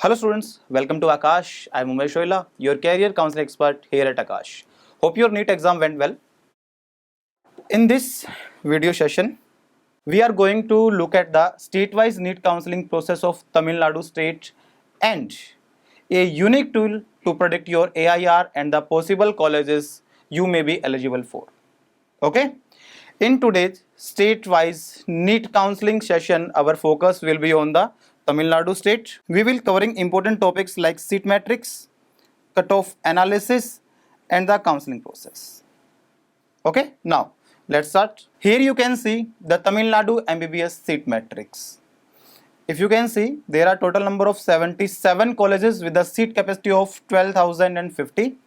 Hello students, welcome to Akash. I am Umesh Shoila, your career counseling expert here at Akash. Hope your NEET exam went well. In this video session, we are going to look at the state-wise NEET counseling process of Tamil Nadu state and a unique tool to predict your AIR and the possible colleges you may be eligible for. Okay? In today's state-wise NEET counseling session, our focus will be on the Tamil Nadu state. We will covering important topics like seat matrix, cutoff analysis, and the counseling process. Okay, now let's start. Here you can see the Tamil Nadu MBBS seat matrix. If you can see, there are total number of 77 colleges with a seat capacity of 12,050,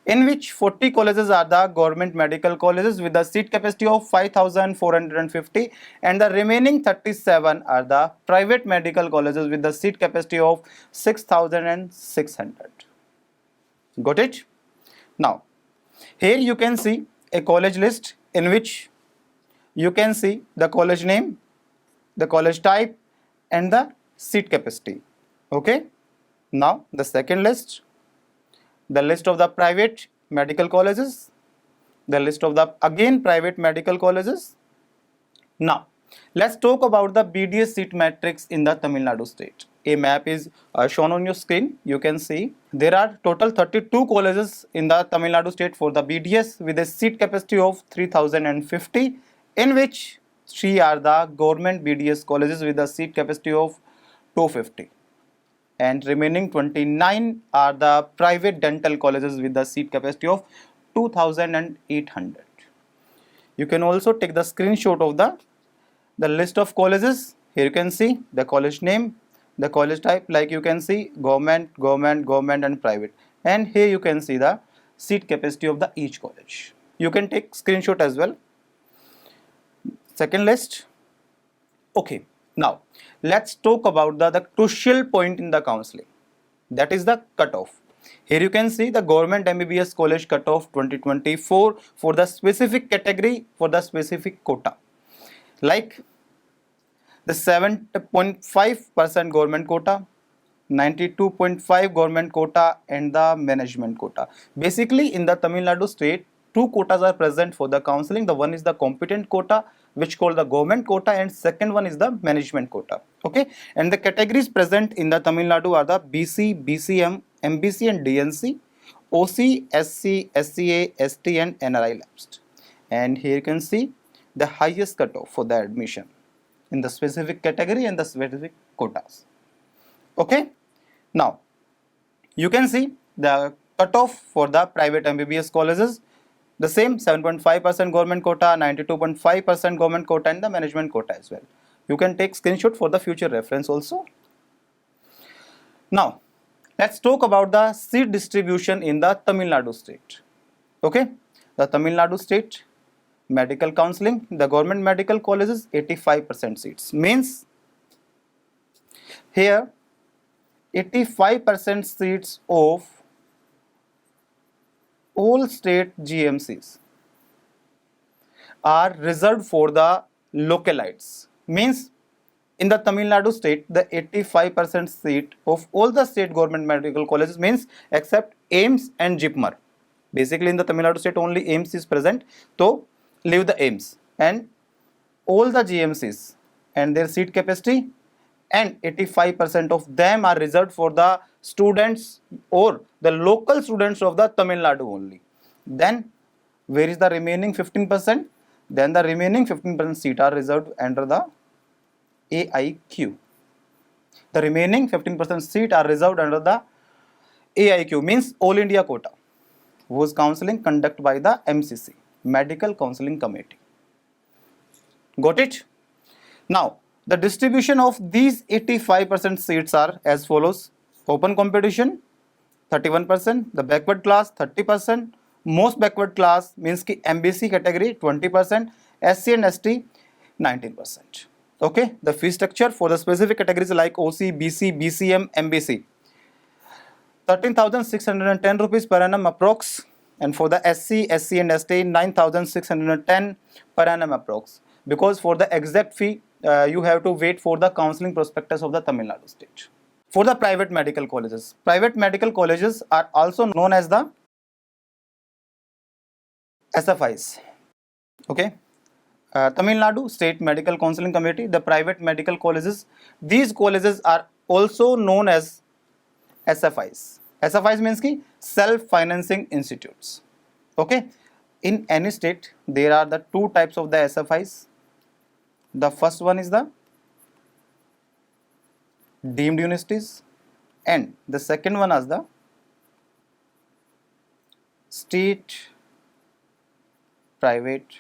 in which 40 colleges are the government medical colleges with a seat capacity of 5,450, and the remaining 37 are the private medical colleges with the seat capacity of 6,600. Got it? Now, here you can see a college list in which you can see the college name, the college type, and the seat capacity. Okay, now the second list, the list of the private medical colleges, the list of the again private medical colleges. Now let's talk about the BDS seat matrix in the Tamil Nadu state. A map is shown on your screen. You can see there are total 32 colleges in the Tamil Nadu state for the BDS with a seat capacity of 3,050, in which 3 are the government BDS colleges with a seat capacity of 250, and remaining 29 are the private dental colleges with the seat capacity of 2,800. You can also take the screenshot of the list of colleges. Here you can see the college name, the college type, like you can see government, and private, and here you can see the seat capacity of the each college. You can take screenshot as well. Second list. Okay, now let's talk about the crucial point in the counseling, that is the cutoff. Here you can see the government MBBS college cutoff 2024 for the specific category, for the specific quota, like the 7.5% government quota, 92.5 government quota, and the management quota. Basically in the Tamil Nadu state, two quotas are present for the counseling. The one is the competent quota, which called the government quota, and second one is the management quota. Okay, and the categories present in the Tamil Nadu are the BC, BCM, MBC, and DNC, OC, SC, SCA, ST, and NRI lapsed. And here you can see the highest cutoff for the admission in the specific category and the specific quotas. Okay, now you can see the cutoff for the private MBBS colleges, the same 7.5% government quota, 92.5% government quota, and the management quota as well. You can take screenshot for the future reference also. Now let's talk about the seat distribution in the Tamil Nadu state. Okay, the Tamil Nadu state medical counseling, the government medical colleges 85% seats, means here 85% seats of all state GMCs are reserved for the localites, means in the Tamil Nadu state the 85% seat of all the state government medical colleges, means except AIIMS and JIPMER. Basically in the Tamil Nadu state only AIIMS is present, so leave the AIIMS, and all the GMCs and their seat capacity, and 85% of them are reserved for the students or the local students of the Tamil Nadu only. Then where is the remaining 15%? Then the remaining 15% seat are reserved under the AIQ. The remaining 15% seat are reserved under the AIQ, means All India quota, whose counseling conducted by the MCC, Medical Counseling Committee. Got it? Now the distribution of these 85% seats are as follows: open competition 31%, the backward class 30%, most backward class means ki MBC category 20%, SC and ST 19%. Okay, the fee structure for the specific categories like OC, BC, BCM, MBC 13,610 rupees per annum approx, and for the SC, SC and ST 9,610 per annum approx. Because for the exact fee you have to wait for the counseling prospectus of the Tamil Nadu state. For the private medical colleges are also known as the SFIs. Okay. Tamil Nadu State Medical Counseling Committee, the private medical colleges, these colleges are also known as SFIs. SFIs means ki self-financing institutes. Okay. In any state, there are the two types of the SFIs. The first one is the deemed universities, and the second one is the state private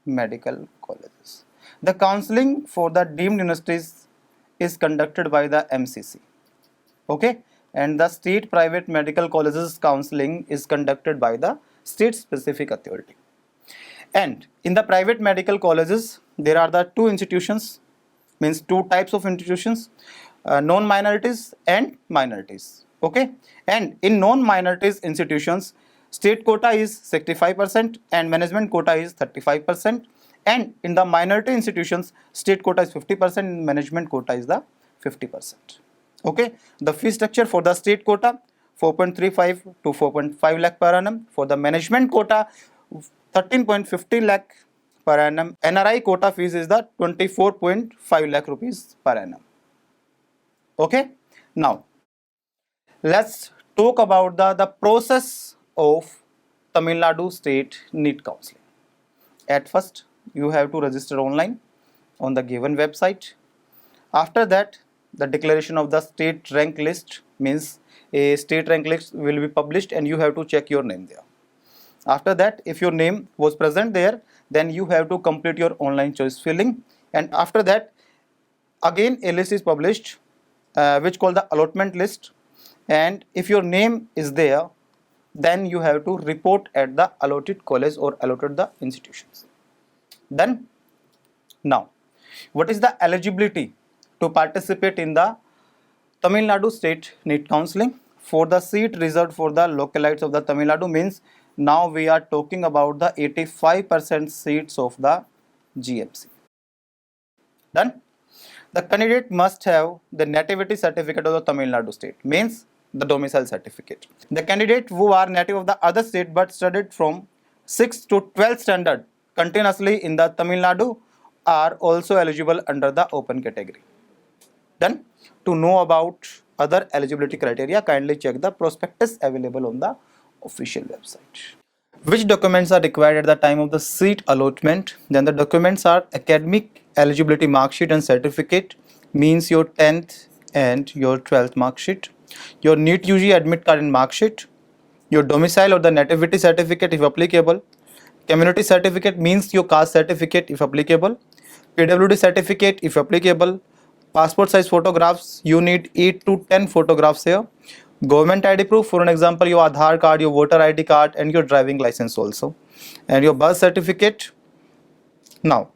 medical colleges. The counseling for the deemed universities is conducted by the MCC. Okay, and the state private medical colleges counseling is conducted by the state specific authority. And in the private medical colleges, there are the two institutions, means two types of institutions, non-minorities and minorities. Okay, and in non-minorities institutions, state quota is 65% and management quota is 35%, and in the minority institutions, state quota is 50% and management quota is the 50%. Okay, the fee structure for the state quota 4.35 to 4.5 lakh per annum. For the management quota 13.50 lakh per annum. NRI quota fees is the 24.5 lakh rupees per annum. Okay, now let's talk about the process of Tamil Nadu State NEET counseling. At first, you have to register online on the given website. After that, the declaration of the state rank list, means a state rank list will be published and you have to check your name there. After that, if your name was present there, then you have to complete your online choice filling, and after that again a list is published which called the allotment list, and if your name is there, then you have to report at the allotted college or allotted the institutions. Then now, what is the eligibility to participate in the Tamil Nadu State NEET counseling? For the seat reserved for the localites of the Tamil Nadu, means now we are talking about the 85% seats of the GMC. Done. The candidate must have the nativity certificate of the Tamil Nadu state, means the domicile certificate. The candidate who are native of the other state but studied from 6th to 12th standard continuously in the Tamil Nadu are also eligible under the open category. Then, to know about other eligibility criteria, kindly check the prospectus available on the official website. Which documents are required at the time of the seat allotment? Then the documents are academic eligibility mark sheet and certificate, means your 10th and your 12th mark sheet, your NEET UG admit card and mark sheet, your domicile or the nativity certificate if applicable, community certificate means your caste certificate if applicable, PWD certificate if applicable, passport size photographs, you need 8 to 10 photographs here, government ID proof, for an example your Aadhaar card, your voter ID card and your driving license also, and your birth certificate. Now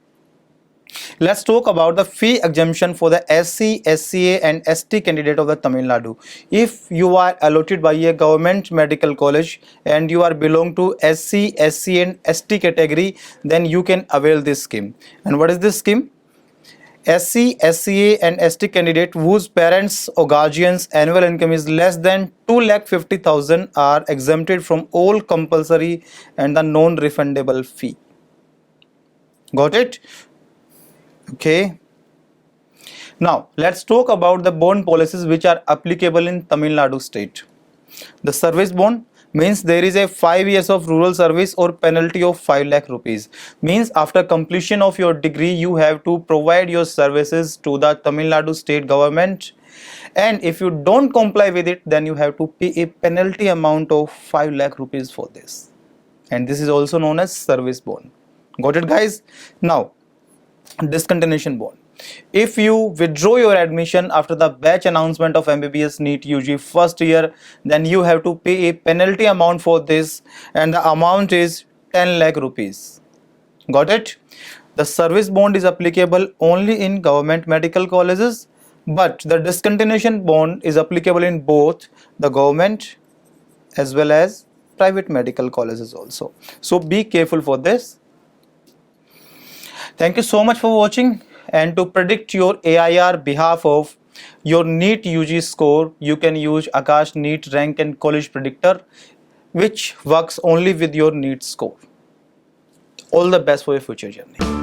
let's talk about the fee exemption for the SC, SCA and ST candidate of the Tamil Nadu. If you are allotted by a government medical college and you are belong to SC, SC and ST category, then you can avail this scheme. And what is this scheme? SC, SCA and ST candidate whose parents or guardians annual income is less than 2,50,000 are exempted from all compulsory and the non-refundable fee. Got it? Okay. Now let's talk about the bond policies which are applicable in Tamil Nadu state. The service bond means there is a 5 years of rural service or penalty of 5 lakh rupees, means after completion of your degree you have to provide your services to the Tamil Nadu state government, and if you don't comply with it then you have to pay a penalty amount of 5 lakh rupees for this, and this is also known as service bond. Got it guys? Now discontinuation bond. If you withdraw your admission after the batch announcement of MBBS NEET UG first year, then you have to pay a penalty amount for this, and the amount is 10 lakh rupees. Got it? The service bond is applicable only in government medical colleges, but the discontinuation bond is applicable in both the government as well as private medical colleges also. So be careful for this. Thank you so much for watching, and to predict your AIR behalf of your NEET UG score, you can use Akash NEET rank and college predictor, which works only with your NEET score. All the best for your future journey.